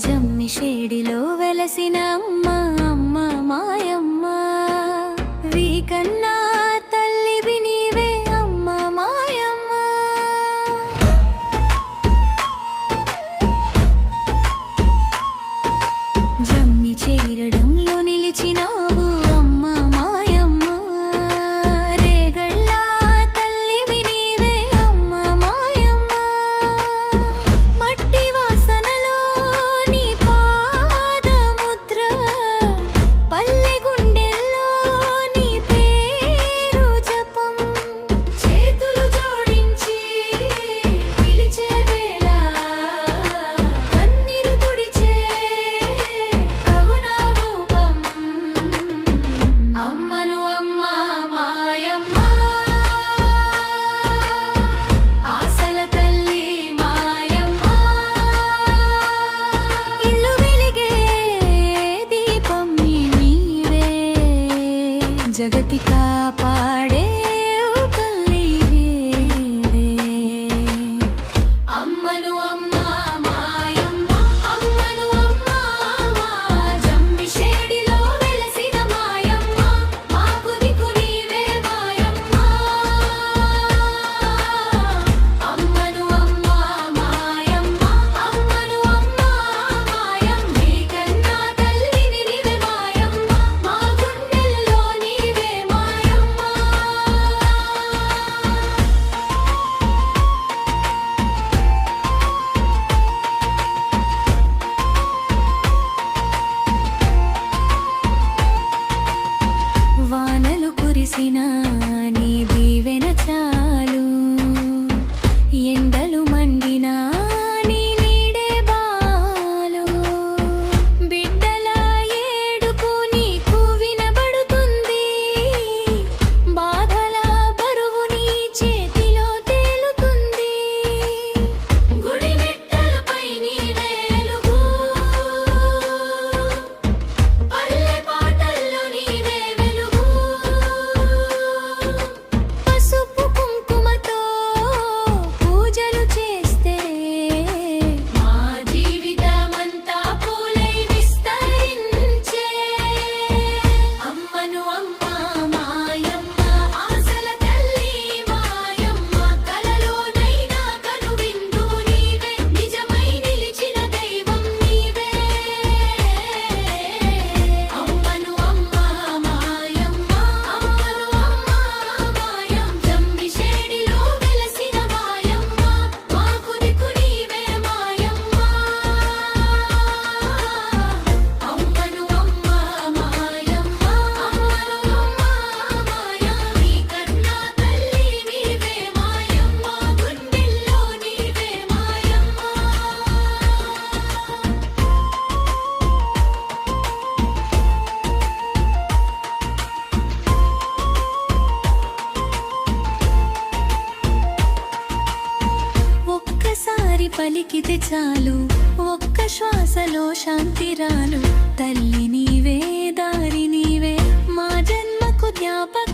జమ్మి షేడిలో వెలసిన అమ్మ అమ్మ మాయమ్మ వీకన్నా తల్లివి నీవే అమ్మ మాయమ్మ. జమ్మి చేరడంలో నిలిచినావు అమ్మ మాయమ్మ రేగళ్ళ తల్లివి నీవే అమ్మ మాయమ్మ. మట్టి వాసనలో నీ పాదముద్ర పల్లె గుండెల్లో నీ పేరు జపం చేతులు జోడించి పిలిచే వేళ కన్నీరు తుడిచే కరుణా రూపం అమ్మను అమ్మ మాయమ్మ ఆశల తల్లి మాయమ్మ. ఇల్లు వెలిగే దీపం నీవే జగతి కాపాడే తల్లివే. అమ్మను అమ్మ మాయమ్మ అమ్మను అమ్మ జమ్మి షేడిలో వెలసిన మాయమ్మ మాకు దిక్కు నీవే మాయమ్మ. అమ్మను అమ్మ మాయమ్మ అమ్మను అమ్మ మాయం నీకన్నా తల్లివి నీవే మాయమ్మ మా గుండెల్లో నీవే మాయమ్మ. వానలు కురిసినా నీ దీవెన చాలు ఎండలు మండినా నీ నీడే బాలు బిడ్డల ఏడుపు నీకు వినబడుతుంది బాధల బరువు నీ చేతిలో తేలుతుంది గుడి మెట్టలపై నీవే వెలుగు పల్లె పాటల్లో నీవే వెలుగు పసుపు కుంకుమతో పూజలు చేస్తే మా జీవితమంతా పూలై విస్తరించే. అమ్మను అమ్మ మాయమ్మ ఆశల తల్లి మాయమ్మ కలలోనైనా కనువిందు నీవే నిజమై నిలిచిన దైవం నీవే. అమ్మను అమ్మ మాయమ్మ అమ్మను అమ్మ మాయం జమ్మి షేడిలో వెలసిన మాయమ్మ మాకు దిక్కు నీవే మాయమ్మ. అమ్మను అమ్మ మాయమ్మ అమ్మను అమ్మ మాయం నీకన్నా తల్లి నీవే మాయమ్మ గుండెల్లో నీవే మాయమ్మ. ఒక్కసారి పలికితే చాలు ఒక్క శ్వాసలో శాంతిరాలు తల్లి నీవే దారి నీవే మా జన్మకు జ్ఞాపకం